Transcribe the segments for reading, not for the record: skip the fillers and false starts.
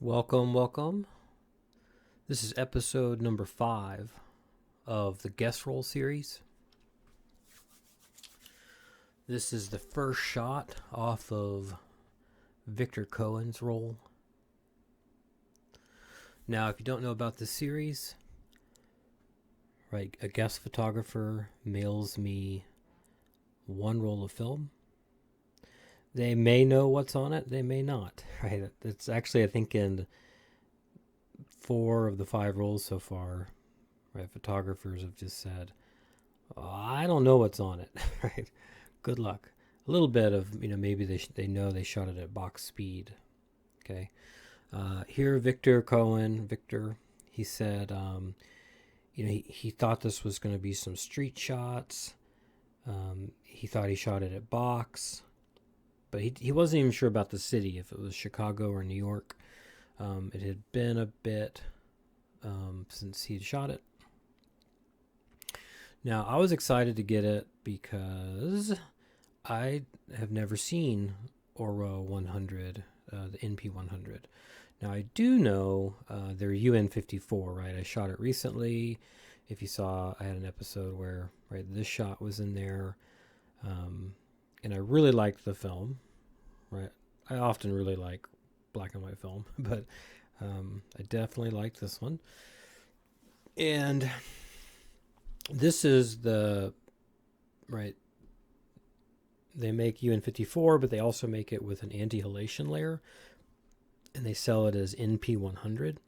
Welcome, welcome. This is episode number 5 of the guest roll series. This is the first shot off of Victor Cohen's roll. Now, if you don't know about this series, right, a guest photographer mails me one roll of film. They may know what's on it, they may not, right? It's actually, I think, in 4 of the 5 rolls so far, right? Photographers have just said, oh, I don't know what's on it, right? Good luck. A little bit of, maybe they know they shot it at box speed. Okay. Here, Victor Cohen, he said, he thought this was going to be some street shots. He thought he shot it at box, but he wasn't even sure about the city, if it was Chicago or New York. It had been a bit since he had shot it. Now, I was excited to get it because I have never seen Orwo 100, the NP100. Now, I do know they're UN54, right? I shot it recently. If you saw, I had an episode where, right, this shot was in there. And I really liked the film, right? I often really like black and white film, but I definitely liked this one. And this is right, they make UN54, but they also make it with an anti-halation layer, and they sell it as NP100.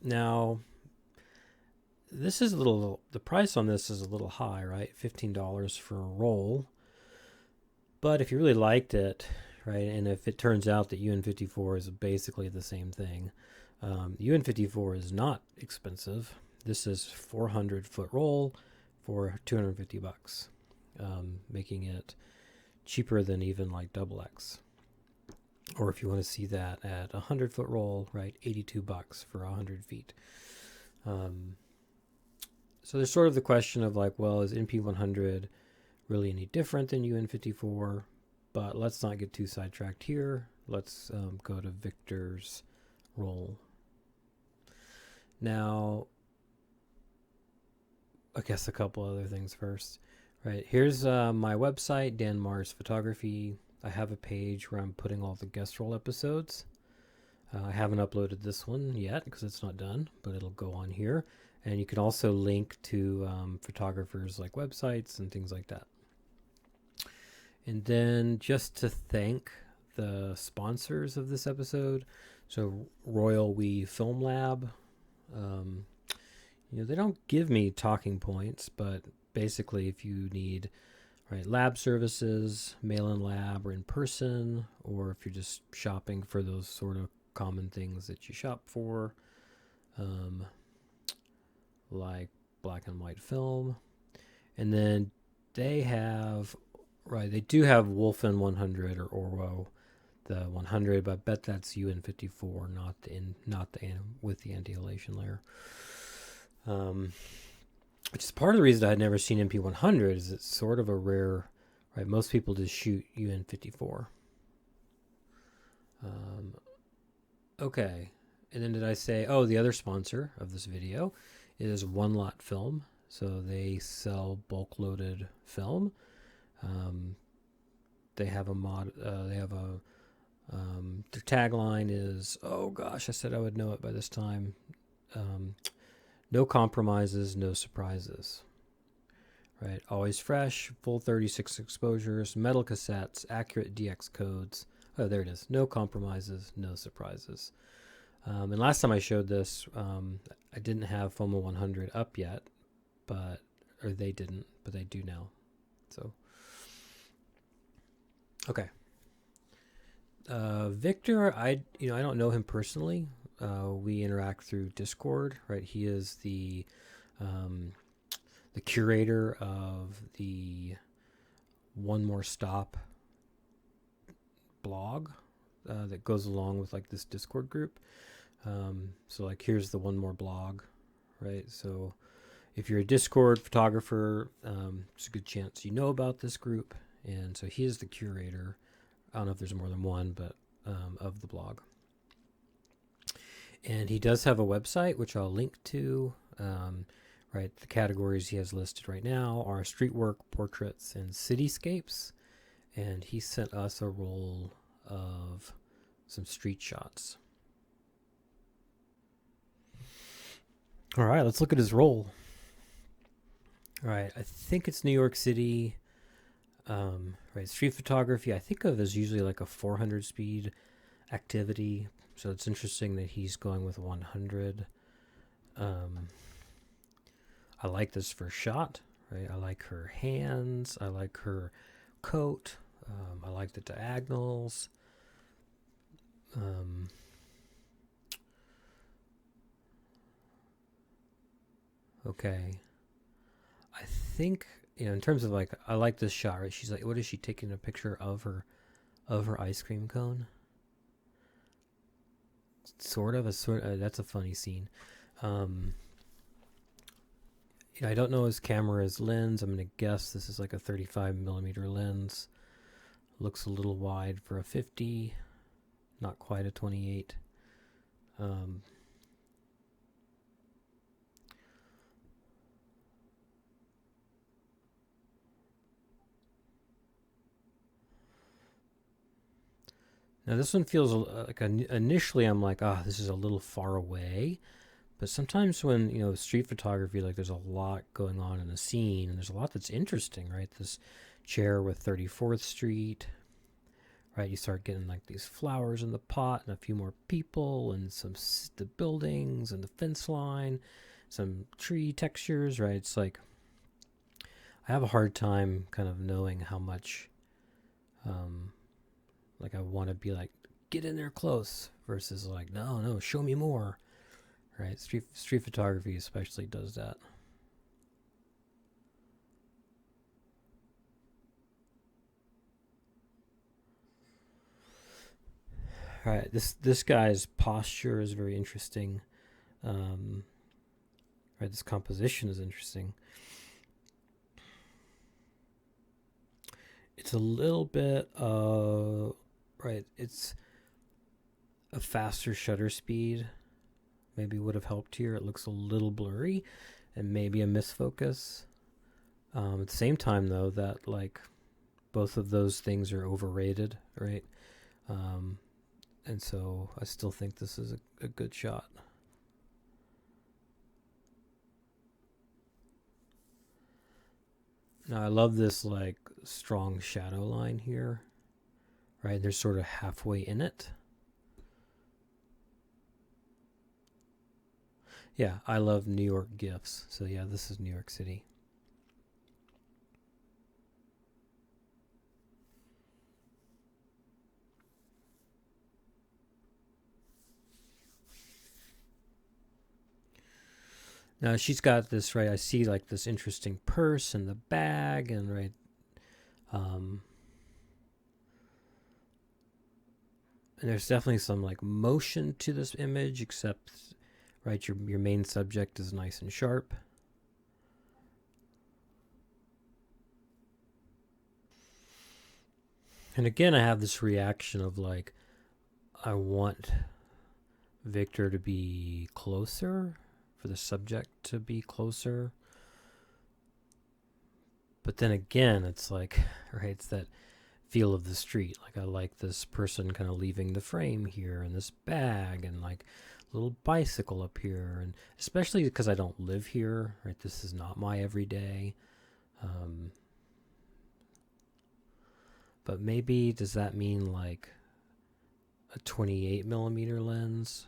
Now, this is the price on this is a little high, right? $15 for a roll. But if you really liked it, right, and if it turns out that UN54 is basically the same thing, UN54 is not expensive. This is 400 foot roll for $250, making it cheaper than even like XX. Or if you want to see that at 100 foot roll, right, $82 for 100 feet. So there's sort of the question of like, well, is NP100 really any different than UN54? But let's not get too sidetracked here. Let's go to Victor's roll. Now, I guess a couple other things first. Right, here's my website, Dan Mars Photography. I have a page where I'm putting all the guest roll episodes. I haven't uploaded this one yet because it's not done, but it'll go on here. And you can also link to photographers like websites and things like that. And then just to thank the sponsors of this episode, so Royal We Film Lab, they don't give me talking points, but basically if you need lab services, mail-in lab or in person, or if you're just shopping for those sort of common things that you shop for, like black and white film. And then they do have Wolfen 100 or Orwo the 100, but I bet that's UN54, not the with the anti-halation layer. Which is part of the reason I had never seen NP100 is it's sort of a rare, right? Most people just shoot UN54. Okay. And then did I say, the other sponsor of this video is One Lot Film. So they sell bulk loaded film. They have their tagline is, oh gosh, I said I would know it by this time. No compromises, no surprises. Right, always fresh, full 36 exposures, metal cassettes, accurate DX codes. Oh, there it is. No compromises, no surprises. And last time I showed this, I didn't have FOMO 100 up yet, or they didn't, but they do now. So, okay. Victor, I don't know him personally. We interact through Discord, right? He is the curator of the One More Stop blog that goes along with like this Discord group. So like here's the One More blog, right? So if you're a Discord photographer, it's a good chance you know about this group. And so he is the curator, I don't know if there's more than one, but of the blog. And he does have a website, which I'll link to. Right, the categories he has listed right now are street work, portraits, and cityscapes. And he sent us a roll of some street shots. All right, let's look at his roll. All right, I think it's New York City. Right, street photography I think of as usually like a 400 speed activity. So it's interesting that he's going with 100. I like this first shot, right? I like her hands. I like her coat. I like the diagonals. Okay. I think, in terms of like, I like this shot, right? She's like, what is she taking a picture of her ice cream cone? Sort of. That's a funny scene. I don't know his camera's lens. I'm going to guess this is like a 35 millimeter lens. Looks a little wide for a 50. Not quite a 28. Now this one feels like initially I'm like, this is a little far away. But sometimes when, street photography, like there's a lot going on in a scene and there's a lot that's interesting, right? This chair with 34th Street, right? You start getting like these flowers in the pot and a few more people and the buildings and the fence line, some tree textures, right? It's like, I have a hard time kind of knowing how much, like I want to be like, get in there close versus like, no, show me more. Right, street photography especially does that. All right, this guy's posture is very interesting. Right, this composition is interesting. It's a little bit right. It's a faster shutter speed. Maybe would have helped here. It looks a little blurry and maybe a misfocus. At the same time, though, that like both of those things are overrated, right? And so I still think this is a good shot. Now I love this like strong shadow line here, right? They're sort of halfway in it. Yeah, I love New York gifts. So yeah, this is New York City. Now she's got this, right? I see like this interesting purse and the bag and right. And there's definitely some like motion to this image, except right, your main subject is nice and sharp. And again, I have this reaction of like, I want Victor to be closer, for the subject to be closer. But then again, it's like, right, it's that feel of the street. Like I like this person kind of leaving the frame here and this bag and like little bicycle up here, and especially because I don't live here, right? This is not my everyday. But maybe does that mean like a 28 millimeter lens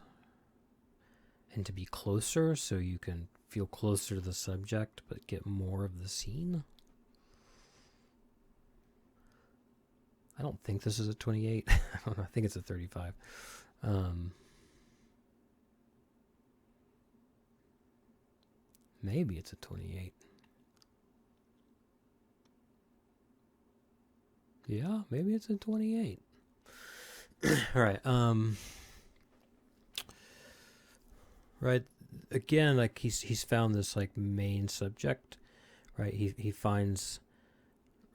and to be closer so you can feel closer to the subject but get more of the scene? I don't think this is a 28. I don't know. I think it's a 35. Maybe it's a 28. Yeah, maybe it's a 28. All right. Right. Again, like he's found this like main subject, right? He finds,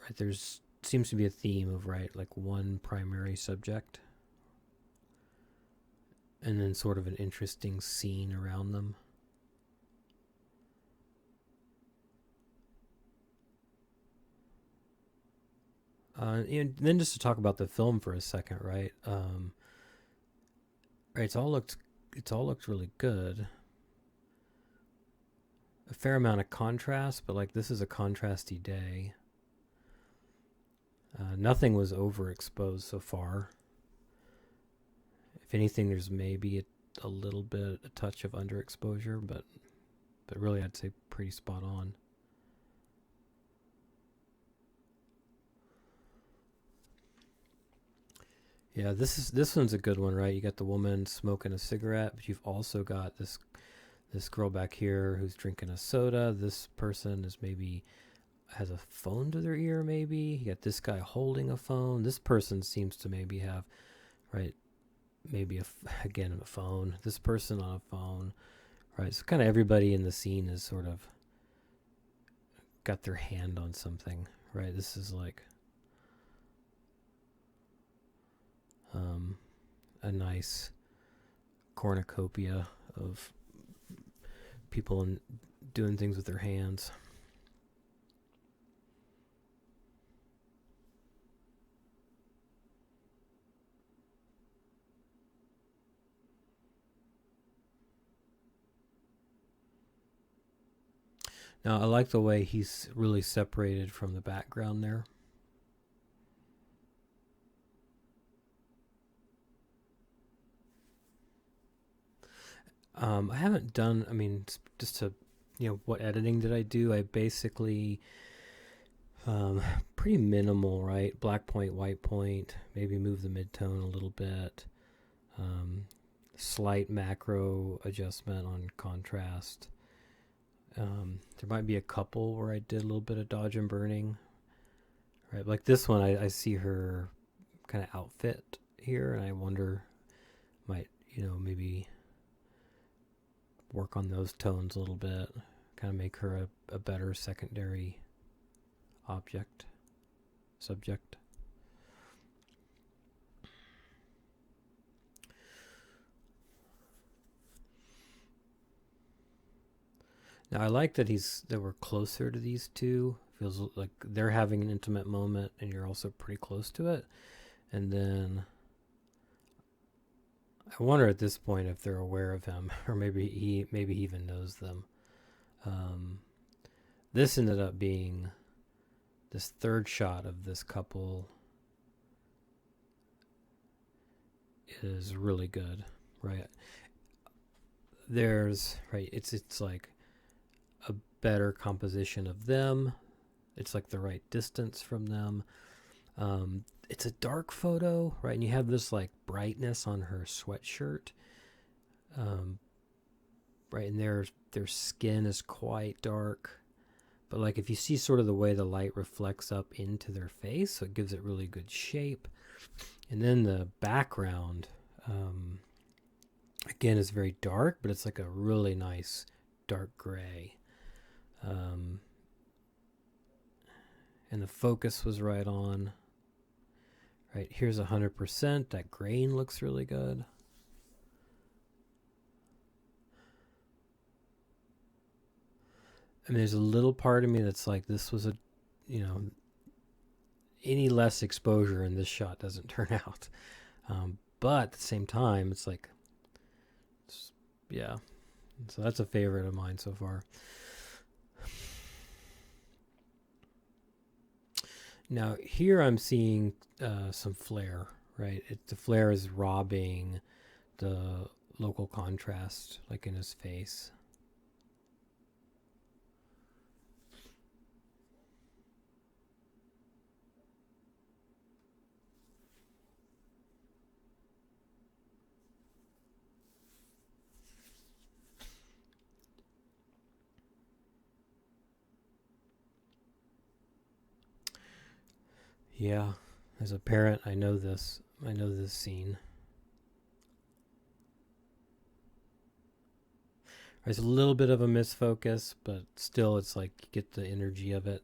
right, there's seems to be a theme of, right, like one primary subject and then sort of an interesting scene around them. And then just to talk about the film for a second, right? Right, it's all looked really good. A fair amount of contrast, but like this is a contrasty day. Nothing was overexposed so far. If anything, there's maybe a little bit, a touch of underexposure, but really I'd say pretty spot on. Yeah, this one's a good one, right? You got the woman smoking a cigarette, but you've also got this girl back here who's drinking a soda. This person is maybe has a phone to their ear, maybe. You got this guy holding a phone. This person seems to maybe have, right, maybe again a phone. This person on a phone, right? So kind of everybody in the scene is sort of got their hand on something, right? This is like a nice cornucopia of people doing things with their hands. Now, I like the way he's really separated from the background there. I haven't done, I mean, just to, what editing did I do? I basically, pretty minimal, right? Black point, white point, maybe move the midtone a little bit. Slight macro adjustment on contrast. There might be a couple where I did a little bit of dodge and burning, right? Like this one, I see her kind of outfit here, and I wonder, might, maybe work on those tones a little bit, kind of make her a better secondary subject. Now I like that we're closer to these two. Feels like they're having an intimate moment, and you're also pretty close to it. And then I wonder at this point if they're aware of him, or maybe he even knows them. This ended up being this third shot of this couple is really good, right? There's right. It's like a better composition of them. It's like the right distance from them. It's a dark photo, right? And you have this like brightness on her sweatshirt, right? And their skin is quite dark, but like if you see sort of the way the light reflects up into their face, so it gives it really good shape. And then the background, again, is very dark, but it's like a really nice dark gray. And the focus was right on. Right, here's 100%. That grain looks really good. I mean, there's a little part of me that's like, this was any less exposure in this shot doesn't turn out. But at the same time, it's like, yeah. So that's a favorite of mine so far. Now here I'm seeing some flare, right? The flare is robbing the local contrast, like in his face. Yeah, as a parent, I know this scene. There's a little bit of a misfocus, but still it's like you get the energy of it.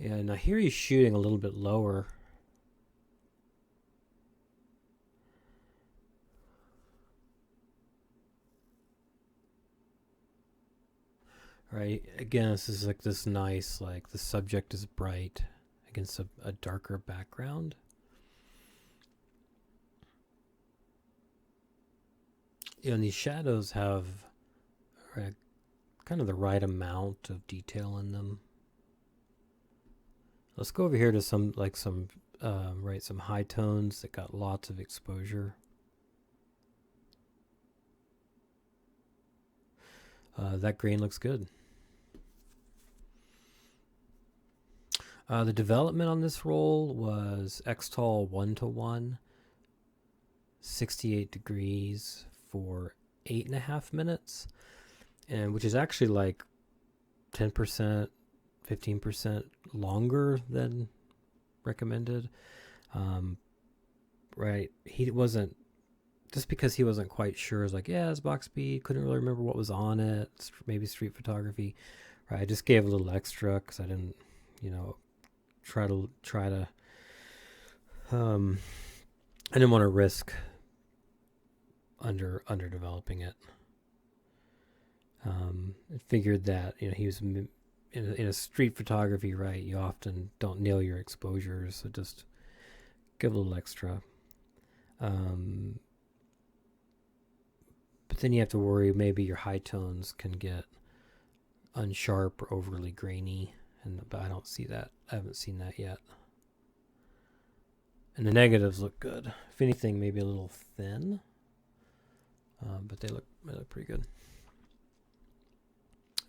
Yeah, now here he's shooting a little bit lower. Right, again, this is like this nice, like the subject is bright against a darker background. And these shadows have kind of the right amount of detail in them. Let's go over here to some some high tones that got lots of exposure. That green looks good. The development on this roll was Xtol 1:1, 68 degrees for 8.5 minutes, and which is actually like 10%, 15% longer than recommended. Right, he wasn't, just because he wasn't quite sure. It's like, yeah, it's box speed. Couldn't really remember what was on it. Maybe street photography. Right, I just gave a little extra because I didn't, try to. I didn't want to risk under developing it. I figured that he was in a street photography, right? You often don't nail your exposures, so just give a little extra. But then you have to worry maybe your high tones can get unsharp or overly grainy, but I don't see that. I haven't seen that yet. And the negatives look good. If anything, maybe a little thin, but they look pretty good.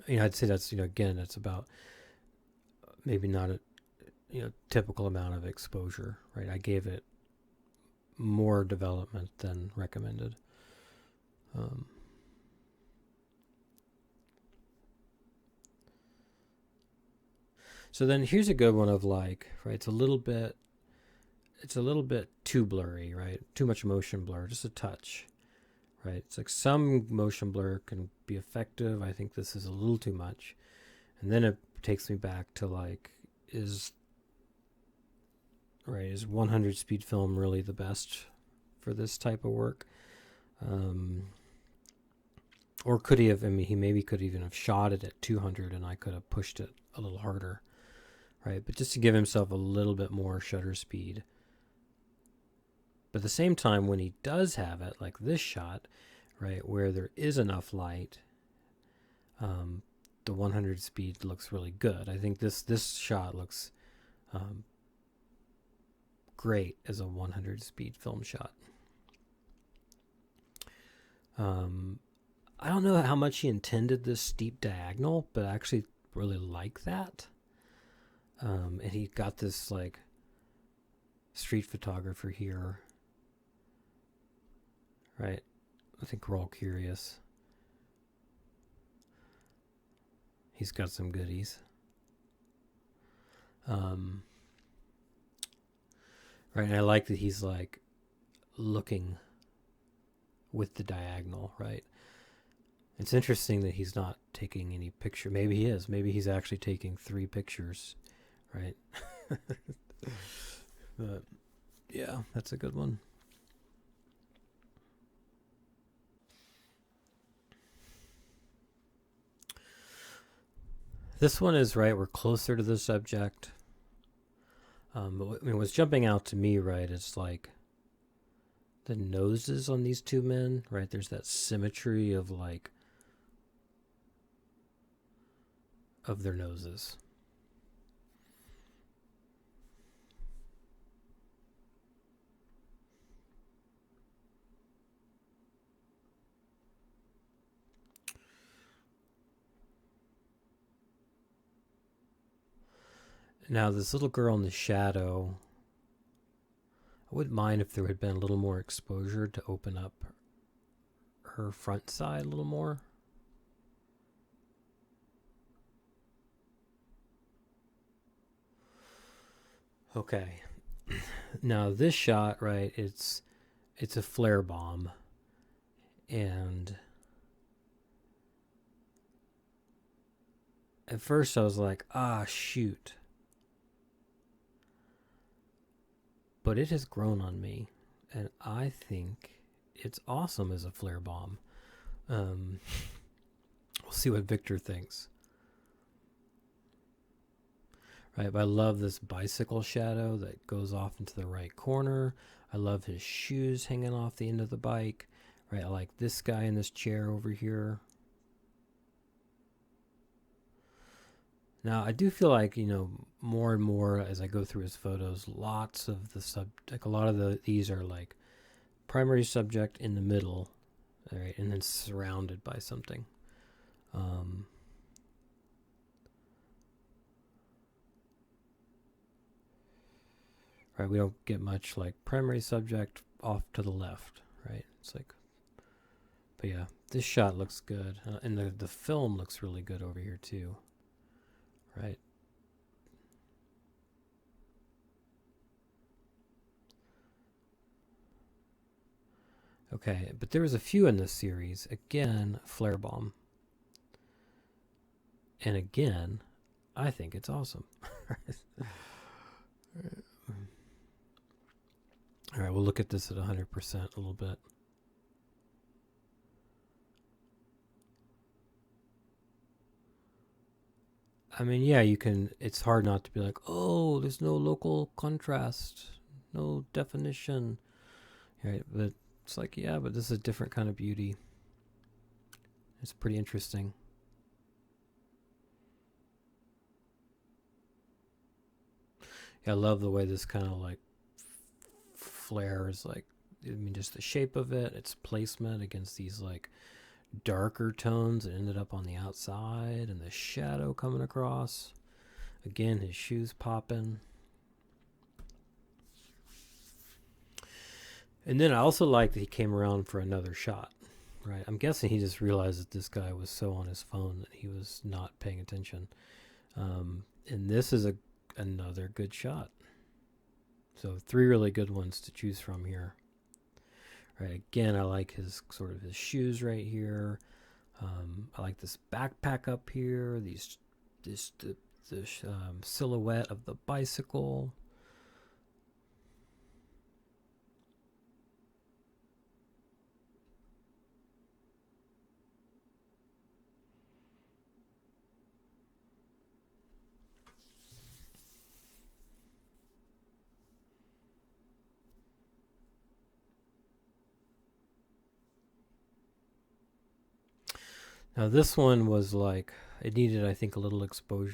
I'd say that's again, it's about maybe not a typical amount of exposure, right? I gave it more development than recommended. So then here's a good one of right, it's a little bit too blurry, right? Too much motion blur, just a touch, right? It's like some motion blur can be effective. I think this is a little too much. And then it takes me back to is 100 speed film really the best for this type of work? Or could he have, he maybe could even have shot it at 200 and I could have pushed it a little harder, right? But just to give himself a little bit more shutter speed. But at the same time, when he does have it, like this shot, right, where there is enough light, the 100 speed looks really good. I think this shot looks great as a 100 speed film shot. I don't know how much he intended this steep diagonal, but I actually really like that. And he got this street photographer here, right? I think we're all curious. He's got some goodies. Right, and I like that he's looking with the diagonal, right? It's interesting that he's not taking any picture. Maybe he is. Maybe he's actually taking 3 pictures, right? But yeah, that's a good one. This one is we're closer to the subject. But what's jumping out to me, right, is the noses on these two men, right? There's that symmetry of of their noses. Now, this little girl in the shadow, I wouldn't mind if there had been a little more exposure to open up her front side a little more. Okay. Now this shot, right, it's a flare bomb. And at first I was like, shoot. but it has grown on me, and I think it's awesome as a flare bomb. We'll see what Victor thinks. Right, but I love this bicycle shadow that goes off into the right corner. I love his shoes hanging off the end of the bike. Right, I like this guy in this chair over here. Now, I do feel like, more and more as I go through his photos, lots of a lot of these are like primary subject in the middle, right, and then surrounded by something. Right, we don't get much like primary subject off to the left, right? It's like, but yeah, this shot looks good, and the film looks really good over here too, right? Okay, but there was a few in this series. Again, flare bomb, and again, I think it's awesome. All right, we'll look at this at 100% a little bit. I mean, yeah, you can. It's hard not to be like, oh, there's no local contrast, no definition, right? But it's like, yeah, but this is a different kind of beauty. It's pretty interesting. Yeah, I love the way this kind of like flares, like, I mean, just the shape of it, its placement against these like darker tones that ended up on the outside, and the shadow coming across. Again, his shoes popping. And then I also like that he came around for another shot, right? I'm guessing he just realized that this guy was so on his phone that he was not paying attention. And this is another good shot. So 3 really good ones to choose from here. Right, again, I like his shoes right here. I like this backpack up here. The silhouette of the bicycle. Now this one was like, it needed, I think, a little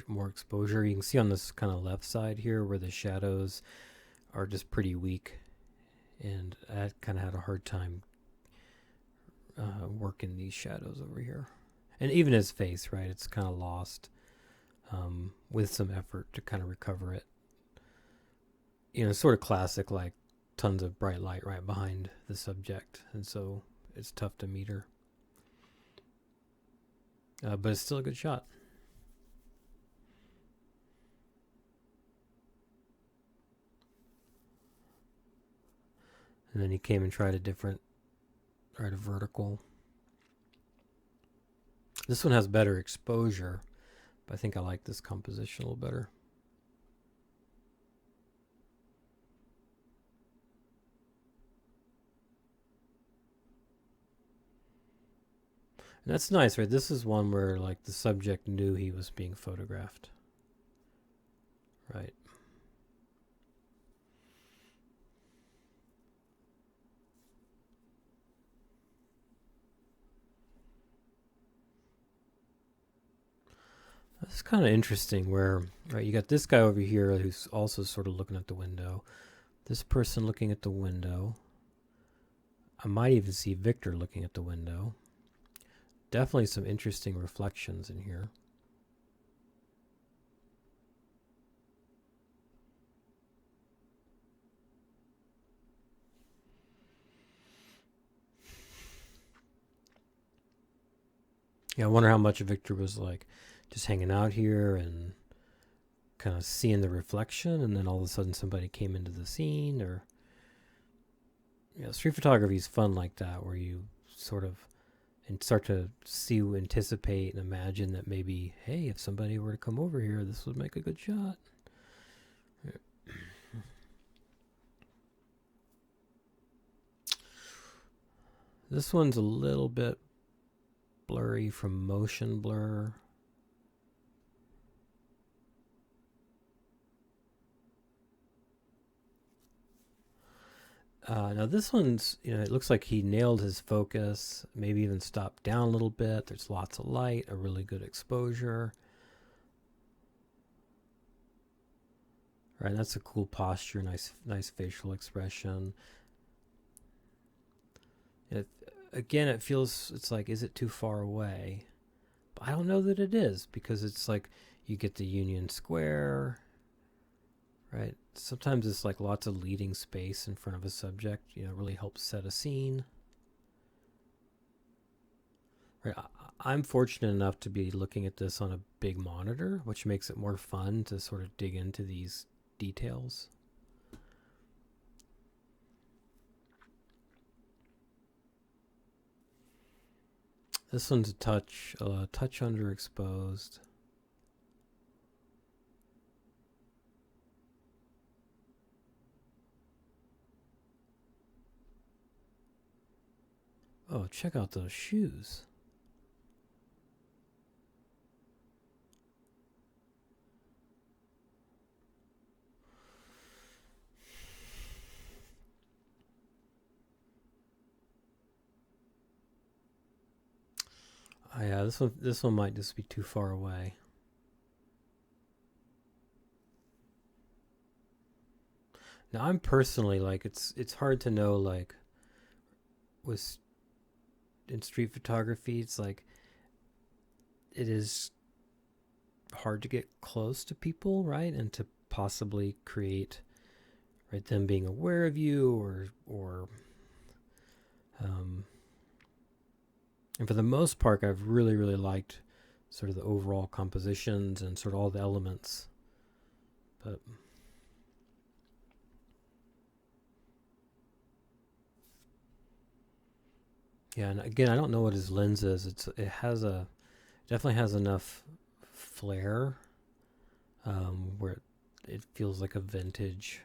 more exposure. You can see on this kind of left side here where the shadows are just pretty weak, and I kind of had a hard time working these shadows over here. And even his face, right, it's kind of lost with some effort to kind of recover it. Sort of classic, like tons of bright light right behind the subject, and so it's tough to meter. But it's still a good shot. And then he came and tried a vertical. This one has better exposure, but I think I like this composition a little better. And that's nice, right? This is one where like the subject knew he was being photographed. Right. That's kind of interesting where, right, you got this guy over here who's also sort of looking at the window. This person looking at the window. I might even see Victor looking at the window. Definitely some interesting reflections in here. Yeah, I wonder how much Victor was like just hanging out here and kind of seeing the reflection, and then all of a sudden somebody came into the scene. Or street photography is fun like that, where you sort of and start to anticipate and imagine that maybe, hey, if somebody were to come over here, this would make a good shot. This one's a little bit blurry from motion blur. Now this one's, it looks like he nailed his focus, maybe even stopped down a little bit. There's lots of light, a really good exposure. Right, that's a cool posture, nice facial expression. Again, it feels, it's like, is it too far away? But I don't know that it is, because it's like you get the Union Square, right? Sometimes it's like lots of leading space in front of a subject, really helps set a scene. Right, I'm fortunate enough to be looking at this on a big monitor, which makes it more fun to sort of dig into these details. This one's a touch underexposed. Oh, check out those shoes. Oh, yeah, this one might just be too far away. Now I'm personally like, it's hard to know, like, with in street photography, it's like it is hard to get close to people, right? And to possibly create, right, them being aware of you, or and for the most part, I've really liked sort of the overall compositions and sort of all the elements. But yeah, and again, I don't know what his lens is. It definitely has enough flare, where it feels like a vintage,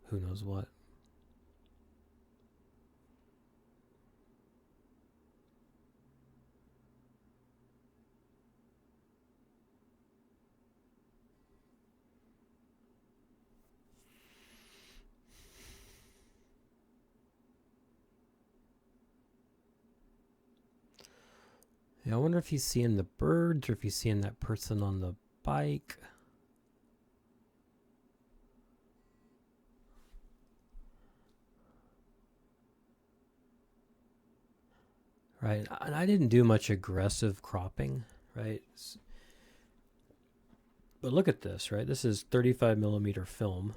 who knows what. Yeah, I wonder if he's seeing the birds or if he's seeing that person on the bike. Right, and I didn't do much aggressive cropping, right? But look at this, right? This is 35 millimeter film.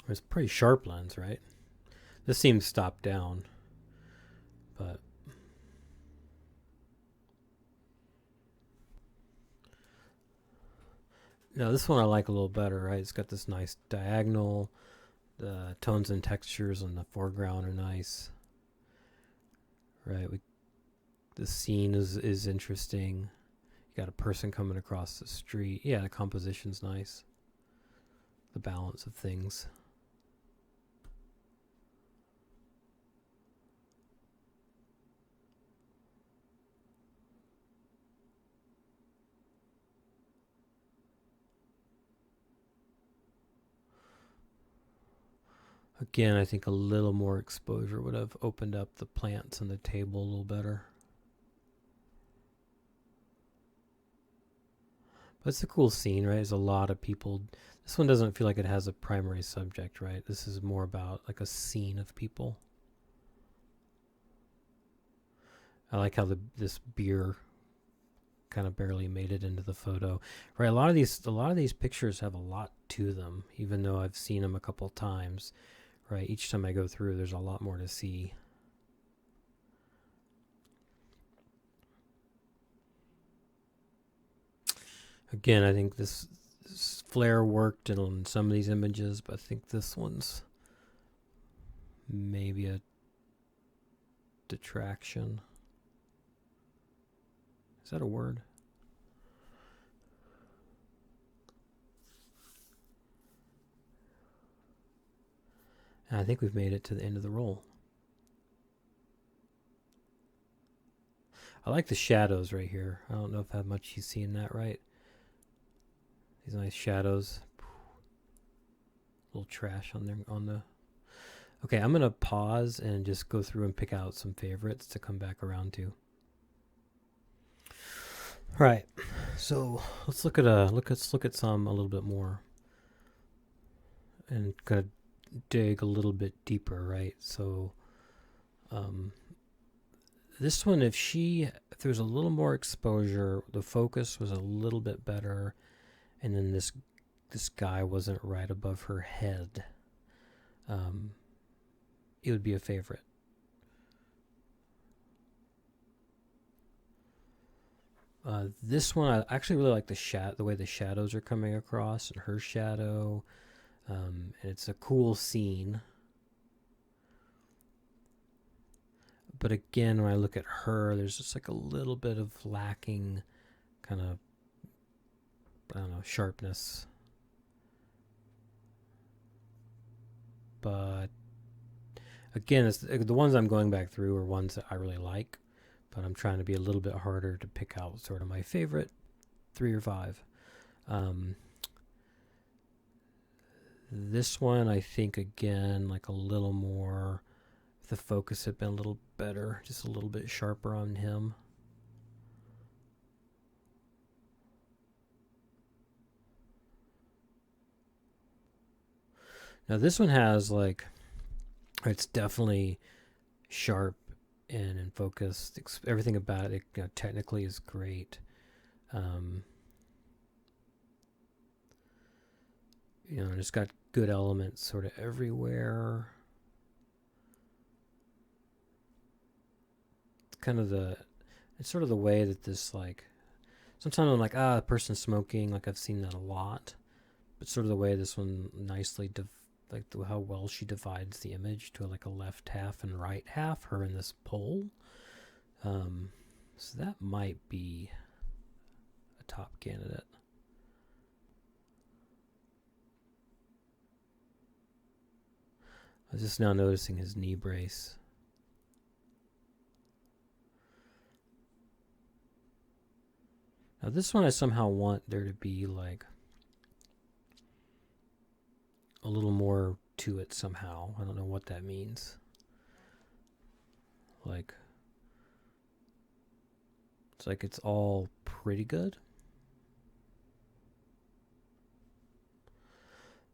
It's a pretty sharp lens, right? This seems stopped down, but now this one I like a little better, right? It's got this nice diagonal. The tones and textures in the foreground are nice, right? The scene is interesting. You got a person coming across the street. Yeah, the composition's nice. The balance of things. Again, I think a little more exposure would have opened up the plants and the table a little better. But it's a cool scene, right? There's a lot of people. This one doesn't feel like it has a primary subject, right? This is more about like a scene of people. I like how this beer kind of barely made it into the photo, right? A lot of these pictures have a lot to them, even though I've seen them a couple times, right? Each time I go through, there's a lot more to see. Again, I think this flare worked on some of these images, but I think this one's maybe a detraction. Is that a word? And I think we've made it to the end of the roll. I like the shadows right here. I don't know if how much you see in that, right? These nice shadows. A little trash on there on the. Okay, I'm gonna pause and just go through and pick out some favorites to come back around to. Right. So let's look at some a little bit more, and kind of dig a little bit deeper, right? So, this one, if there's a little more exposure, the focus was a little bit better, and then this guy wasn't right above her head, it would be a favorite. This one, I actually really like the way the shadows are coming across, and her shadow, and it's a cool scene. But again, when I look at her, there's just like a little bit of lacking kind of, I don't know, sharpness. But again, the ones I'm going back through are ones that I really like, but I'm trying to be a little bit harder to pick out sort of my favorite 3 or 5. This one, I think, again, like a little more, if the focus had been a little better, just a little bit sharper on him. Now this one has like, it's definitely sharp and in focus. Everything about it, technically is great. It's got good elements sort of everywhere. It's sort of the way that this, like, sometimes I'm like, a person smoking, like I've seen that a lot, but sort of the way this one nicely, how well she divides the image to like a left half and right half, her in this pole. So that might be a top candidate. I was just now noticing his knee brace. Now this one I somehow want there to be like a little more to it somehow. I don't know what that means. Like, it's like it's all pretty good.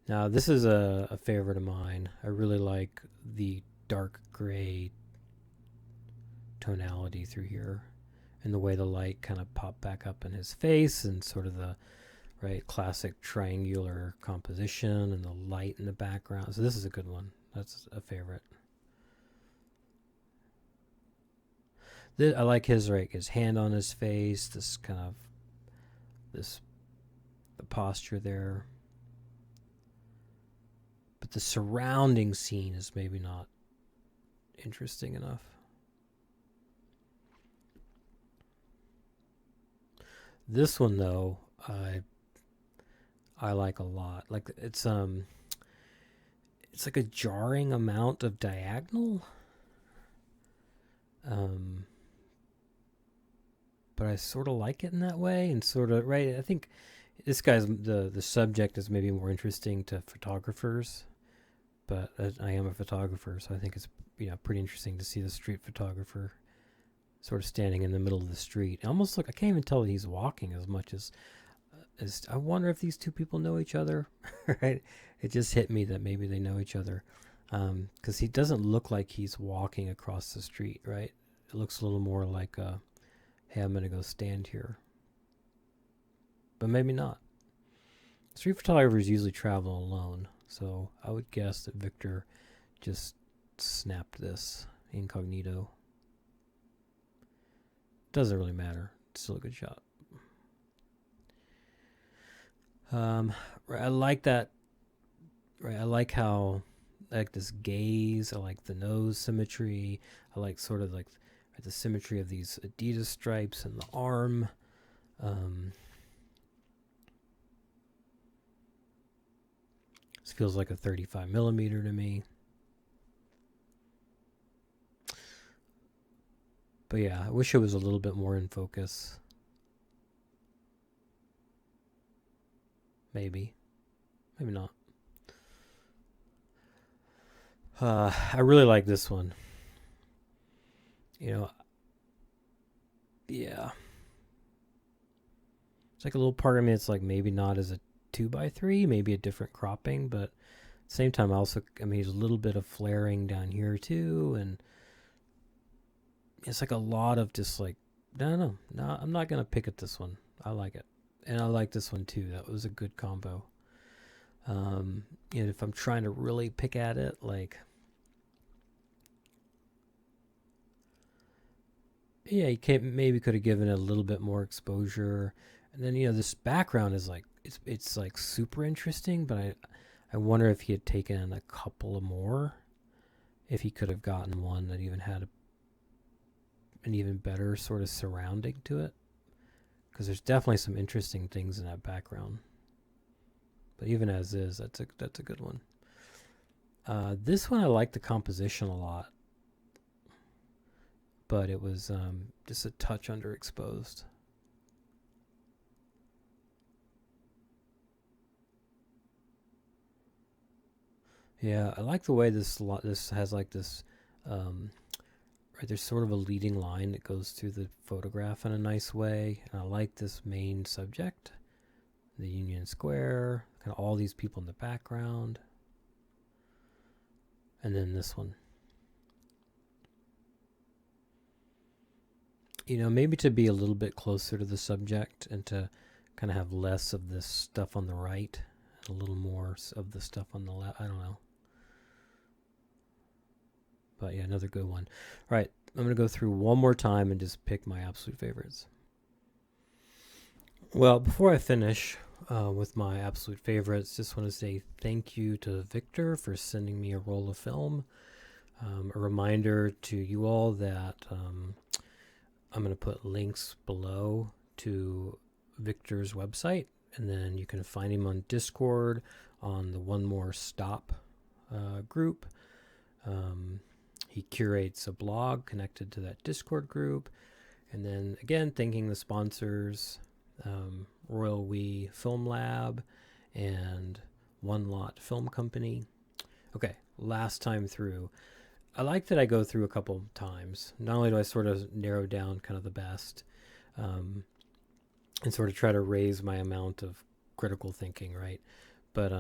Now this is a favorite of mine. I really like the dark gray tonality through here, and the way the light kind of popped back up in his face, and sort of the classic triangular composition and the light in the background. So this is a good one. That's a favorite. I like his hand on his face, the posture there. But the surrounding scene is maybe not interesting enough. This one though, I like a lot. Like it's like a jarring amount of diagonal. But I sort of like it in that way, and sort of I think this guy's the subject is maybe more interesting to photographers, but I am a photographer, so I think it's pretty interesting to see the street photographer sort of standing in the middle of the street. Almost like I can't even tell that he's walking as much as I wonder if these two people know each other. Right? It just hit me that maybe they know each other, because he doesn't look like he's walking across the street. Right? It looks a little more like hey, I'm gonna go stand here. But maybe not. Street photographers usually travel alone, so I would guess that Victor just snapped this incognito. Doesn't really matter. It's still a good shot. I like that. Right, I like how, I like this gaze. I like the nose symmetry. I like sort of like The symmetry of these Adidas stripes and the arm. This feels like a 35 millimeter to me. But yeah, I wish it was a little bit more in focus. Maybe. Maybe not. I really like this one. You know, yeah. It's like a little part of me, it's like maybe not as a 2x3, maybe a different cropping, but at the same time, also, I mean, there's a little bit of flaring down here too, and it's like a lot of just like, no, I'm not going to pick at this one. I like it. And I like this one too. That was a good combo. And if I'm trying to really pick at it, like, yeah, you maybe could have given it a little bit more exposure. And then, this background is like, it's like super interesting, but I wonder if he had taken a couple of more, if he could have gotten one that even had an even better sort of surrounding to it. Because there's definitely some interesting things in that background. But even as is, that's a good one. This one I like the composition a lot, but it was just a touch underexposed. Yeah, I like the way this has like this, right, there's sort of a leading line that goes through the photograph in a nice way. And I like this main subject, the Union Square, kind of all these people in the background. And then this one. Maybe to be a little bit closer to the subject and to kind of have less of this stuff on the right, a little more of the stuff on the left. I don't know. But yeah, another good one. All right, I'm going to go through one more time and just pick my absolute favorites. Well, before I finish with my absolute favorites, just want to say thank you to Victor for sending me a roll of film. A reminder to you all that I'm going to put links below to Victor's website, and then you can find him on Discord on the One More Stop group. He curates a blog connected to that Discord group. And then again, thanking the sponsors, Royal We Film Lab and One Lot Film Company. Okay, last time through. I like that I go through a couple times. Not only do I sort of narrow down kind of the best, and sort of try to raise my amount of critical thinking, right? But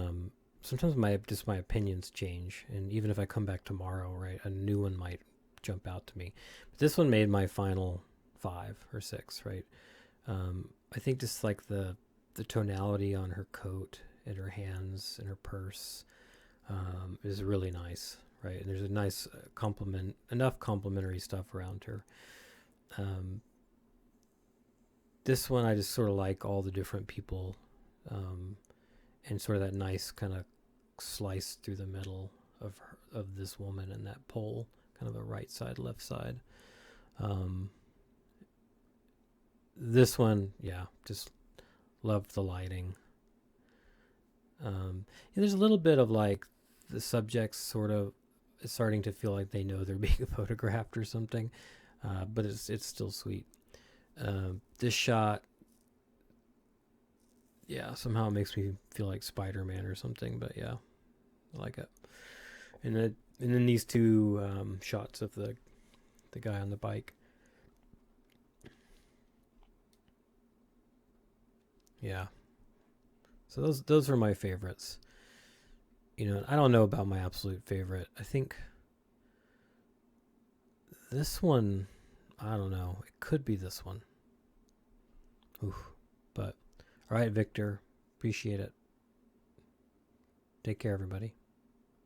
sometimes my opinions change, and even if I come back tomorrow, right, a new one might jump out to me. But this one made my final 5 or 6, right? I think just like the tonality on her coat and her hands and her purse is really nice, right? And there's a nice enough complementary stuff around her. This one I just sort of like all the different people, and sort of that nice kind of slice through the middle of this woman and that pole, kind of a right side, left side. This one, yeah, just love the lighting. There's a little bit of like the subjects sort of starting to feel like they know they're being photographed or something, but it's still sweet. This shot, yeah, somehow it makes me feel like Spider-Man or something, but yeah, I like it. And then these two shots of the guy on the bike. Yeah. So those are my favorites. I don't know about my absolute favorite. I think this one, I don't know. It could be this one. Oof. But all right, Victor. Appreciate it. Take care, everybody.